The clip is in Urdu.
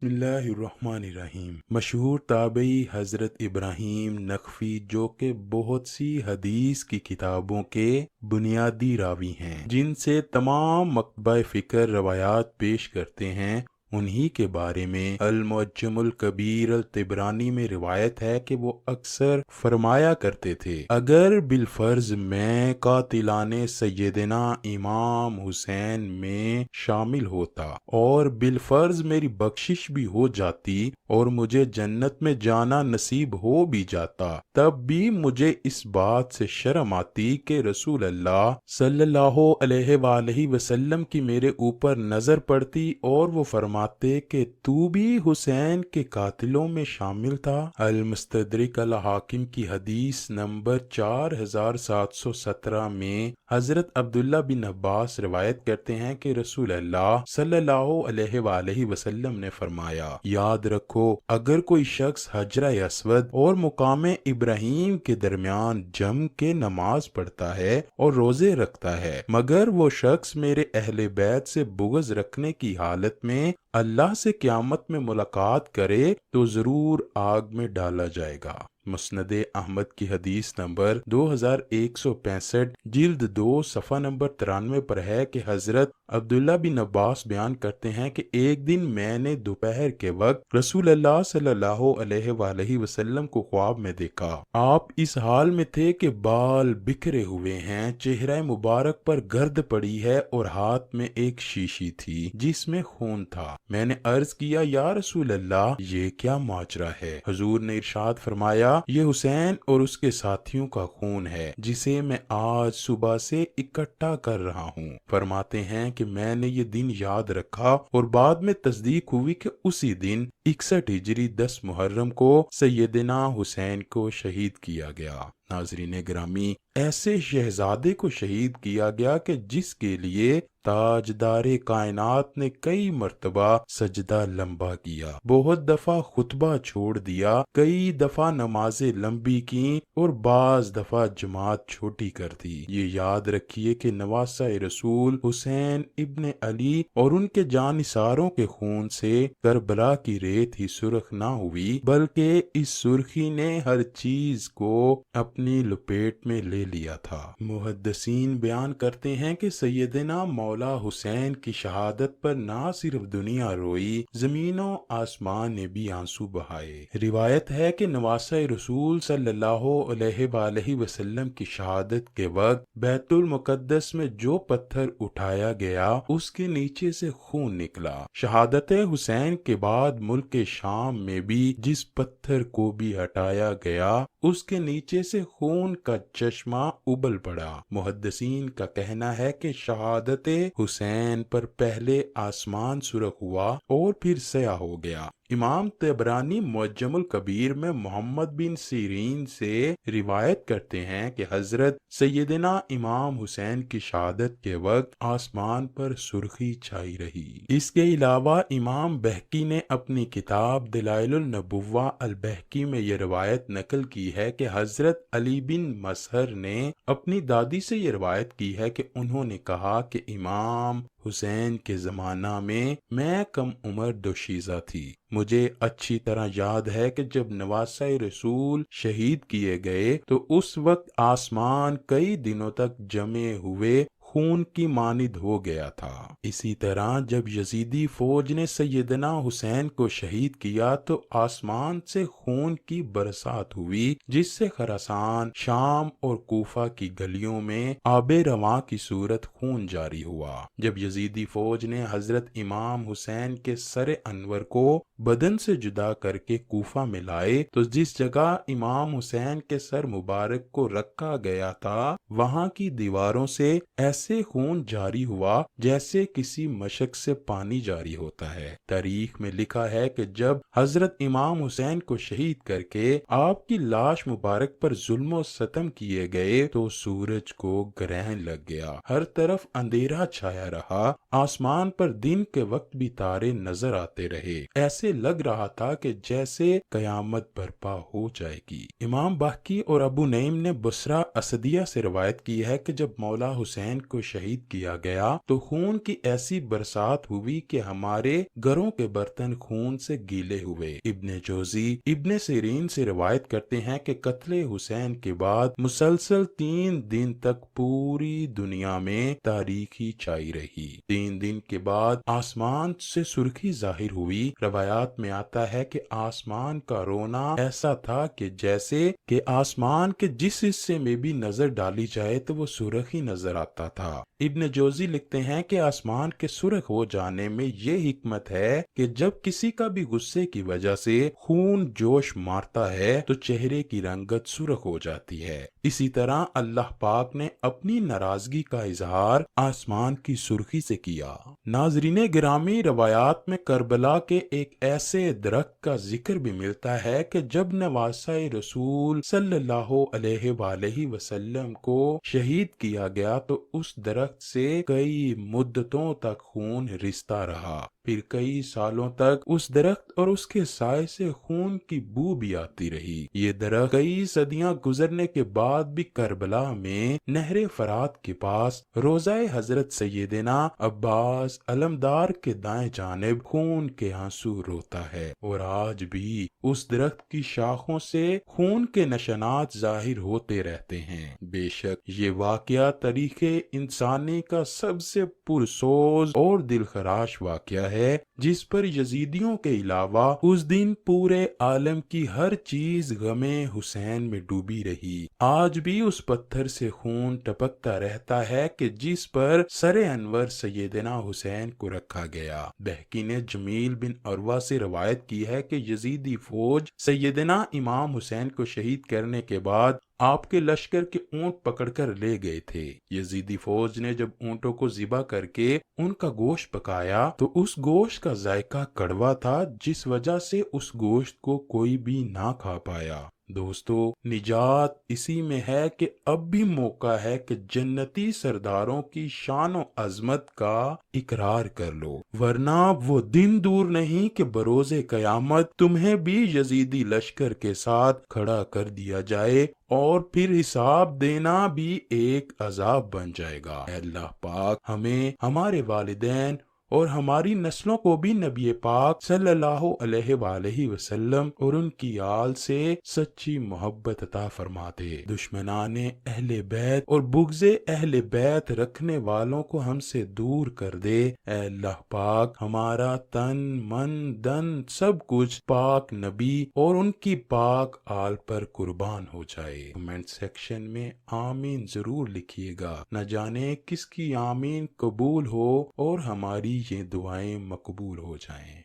بسم اللہ الرحمن الرحیم۔ مشہور تابعی حضرت ابراہیم نخفی جو کہ بہت سی حدیث کی کتابوں کے بنیادی راوی ہیں، جن سے تمام مکتبہ فکر روایات پیش کرتے ہیں، انہی کے بارے میں المعجم الکبیر الطبرانی میں روایت ہے کہ وہ اکثر فرمایا کرتے تھے، اگر بالفرض میں قاتلان سیدنا امام حسین میں شامل ہوتا اور بالفرض میری بخشش بھی ہو جاتی اور مجھے جنت میں جانا نصیب ہو بھی جاتا، تب بھی مجھے اس بات سے شرم آتی کہ رسول اللہ صلی اللہ علیہ وآلہ وسلم کی میرے اوپر نظر پڑتی اور وہ فرماتے کہ تو بھی حسین کے قاتلوں میں شامل تھا۔ المستدرک الحاکم کی حدیث نمبر 4717 میں حضرت عبداللہ بن عباس روایت کرتے ہیں کہ رسول اللہ صلی اللہ علیہ وآلہ وسلم نے فرمایا، یاد رکھو اگر کوئی شخص حجرہ اسود اور مقام ابراہیم کے درمیان جم کے نماز پڑھتا ہے اور روزے رکھتا ہے، مگر وہ شخص میرے اہل بیت سے بغض رکھنے کی حالت میں اللہ سے قیامت میں ملاقات کرے تو ضرور آگ میں ڈالا جائے گا۔ مسند احمد کی حدیث نمبر 2165 جلد 2 صفحہ نمبر 93 پر ہے کہ حضرت عبداللہ بن عباس بیان کرتے ہیں کہ ایک دن میں نے دوپہر کے وقت رسول اللہ صلی اللہ علیہ وآلہ وسلم کو خواب میں دیکھا۔ آپ اس حال میں تھے کہ بال بکھرے ہوئے ہیں، چہرہ مبارک پر گرد پڑی ہے اور ہاتھ میں ایک شیشی تھی جس میں خون تھا۔ میں نے عرض کیا، یا رسول اللہ یہ کیا ماجرا ہے؟ حضور نے ارشاد فرمایا، یہ حسین اور اس کے ساتھیوں کا خون ہے جسے میں آج صبح سے اکٹھا کر رہا ہوں۔ فرماتے ہیں کہ میں نے یہ دن یاد رکھا اور بعد میں تصدیق ہوئی کہ اسی دن 61 ہجری 10 محرم کو سیدنا حسین کو شہید کیا گیا۔ ناظرین گرامی، ایسے شہزادے کو شہید کیا گیا کہ جس کے لیے تاجدار کائنات نے کئی مرتبہ سجدہ لمبا کیا، بہت دفعہ خطبہ چھوڑ دیا، کئی دفعہ نمازیں لمبی کیں اور بعض دفعہ جماعت چھوٹی کر دی۔ یہ یاد رکھیے کہ نواسہ رسول حسین ابن علی اور ان کے جانثاروں کے خون سے کربلا کی ریت ہی سرخ نہ ہوئی، بلکہ اس سرخی نے ہر چیز کو اپنی لپیٹ میں لے لیا تھا۔ محدثین بیان کرتے ہیں کہ سیدنا مولا حسین کی شہادت پر نہ صرف دنیا روئی، زمین و آسمان نے بھی آنسو بہائے۔ روایت ہے کہ نواسہ رسول صلی اللہ علیہ وآلہ وسلم کی شہادت کے وقت بیت المقدس میں جو پتھر اٹھایا گیا اس کے نیچے سے خون نکلا۔ شہادت حسین کے بعد ملک شام میں بھی جس پتھر کو بھی ہٹایا گیا اس کے نیچے سے خون کا چشمہ ابل پڑا۔ محدثین کا کہنا ہے کہ شہادت حسین پر پہلے آسمان سرخ ہوا اور پھر سیاہ ہو گیا۔ امام طبرانی معجم الکبیر میں محمد بن سیرین سے روایت کرتے ہیں کہ حضرت سیدنا امام حسین کی شہادت کے وقت آسمان پر سرخی چھائی رہی۔ اس کے علاوہ امام بہقی نے اپنی کتاب دلائل النبوہ البہقی میں یہ روایت نقل کی ہے کہ حضرت علی بن مسہر نے اپنی دادی سے یہ روایت کی ہے کہ انہوں نے کہا کہ امام حسین کے زمانہ میں کم عمر دوشیزہ تھی۔ مجھے اچھی طرح یاد ہے کہ جب نواسہ رسول شہید کیے گئے تو اس وقت آسمان کئی دنوں تک جمے ہوئے خون کی مانند ہو گیا تھا۔ اسی طرح جب یزیدی فوج نے سیدنا حسین کو شہید کیا تو آسمان سے خون کی برسات ہوئی جس سے خراسان، شام اور کوفہ کی گلیوں میں آب رواں کی صورت خون جاری ہوا۔ جب یزیدی فوج نے حضرت امام حسین کے سر انور کو بدن سے جدا کر کے کوفہ میں لائے تو جس جگہ امام حسین کے سر مبارک کو رکھا گیا تھا وہاں کی دیواروں سے ایسے خون جاری ہوا جیسے کسی مشک سے پانی جاری ہوتا ہے۔ تاریخ میں لکھا ہے کہ جب حضرت امام حسین کو شہید کر کے آپ کی لاش مبارک پر ظلم و ستم کیے گئے تو سورج کو گرہن لگ گیا، ہر طرف اندھیرا چھایا رہا، آسمان پر دن کے وقت بھی تارے نظر آتے رہے، ایسے لگ رہا تھا کہ جیسے قیامت برپا ہو جائے گی۔ امام باقی اور ابو نعیم نے بصرہ اسدیہ سے روایت کی ہے کہ جب مولا حسین کو شہید کیا گیا تو خون کی ایسی برسات ہوئی کہ ہمارے گھروں کے برتن خون سے گیلے ہوئے۔ ابن جوزی ابن سیرین سے روایت کرتے ہیں کہ قتل حسین کے بعد مسلسل 3 دن تک پوری دنیا میں تاریکی چھائی رہی۔ 3 دن کے بعد آسمان سے سرخی ظاہر ہوئی۔ روایات میں آتا ہے کہ آسمان کا رونا ایسا تھا کہ جیسے کہ آسمان کے جس حصے میں بھی نظر ڈالی جائے تو وہ سرخ ہی نظر آتا تھا۔ ابن جوزی لکھتے ہیں کہ آسمان کے سرخ ہو جانے میں یہ حکمت ہے کہ جب کسی کا بھی غصے کی وجہ سے خون جوش مارتا ہے تو چہرے کی رنگت سرخ ہو جاتی ہے۔ اسی طرح اللہ پاک نے اپنی ناراضگی کا اظہار آسمان کی سرخی سے کیا۔ ناظرین گرامی، روایات میں کربلا کے ایک ایسے درخت کا ذکر بھی ملتا ہے کہ جب نواسہ رسول صلی اللہ علیہ وآلہ وسلم کو شہید کیا گیا تو اس درخت سے کئی مدتوں تک خون رستا رہا۔ پھر کئی سالوں تک اس درخت اور اس کے سائے سے خون کی بو بھی آتی رہی۔ یہ درخت کئی صدیاں گزرنے کے بعد بھی کربلا میں نہر فرات کے پاس روضہ حضرت سیدنا عباس علمدار کے دائیں جانب خون کے آنسو روتا ہے، اور آج بھی اس درخت کی شاخوں سے خون کے نشانات ظاہر ہوتے رہتے ہیں۔ بے شک یہ واقعہ تاریخ انسانی کا سب سے پرسوز اور دلخراش واقعہ ہے جس پر یزیدیوں کے علاوہ اس دن پورے عالم کی ہر چیز غم حسین میں ڈوبی رہی۔ آج بھی اس پتھر سے خون ٹپکتا رہتا ہے کہ جس پر سر انور سیدنا حسین کو رکھا گیا۔ بہقی نے جمیل بن عروہ سے روایت کی ہے کہ یزیدی فوج سیدنا امام حسین کو شہید کرنے کے بعد آپ کے لشکر کے اونٹ پکڑ کر لے گئے تھے۔ یزیدی فوج نے جب اونٹوں کو ذبح کر کے ان کا گوشت پکایا تو اس گوشت کا ذائقہ کڑوا تھا، جس وجہ سے اس گوشت کو کوئی بھی نہ کھا پایا۔ دوستو، نجات اسی میں ہے کہ اب بھی موقع ہے کہ جنتی سرداروں کی شان و عظمت کا اقرار کر لو، ورنہ وہ دن دور نہیں کہ بروز قیامت تمہیں بھی یزیدی لشکر کے ساتھ کھڑا کر دیا جائے اور پھر حساب دینا بھی ایک عذاب بن جائے گا۔ اے اللہ پاک ہمیں، ہمارے والدین اور ہماری نسلوں کو بھی نبی پاک صلی اللہ علیہ وآلہ وسلم اور ان کی آل سے سچی محبت عطا فرما دے۔ دشمنان اہل بیت اور بغض اہل بیت رکھنے والوں کو ہم سے دور کر دے۔ اے اللہ پاک ہمارا تن، من، دن سب کچھ پاک نبی اور ان کی پاک آل پر قربان ہو جائے۔ کمنٹ سیکشن میں آمین ضرور لکھیے گا، نہ جانے کس کی آمین قبول ہو اور ہماری یہ دعائیں مقبول ہو جائیں۔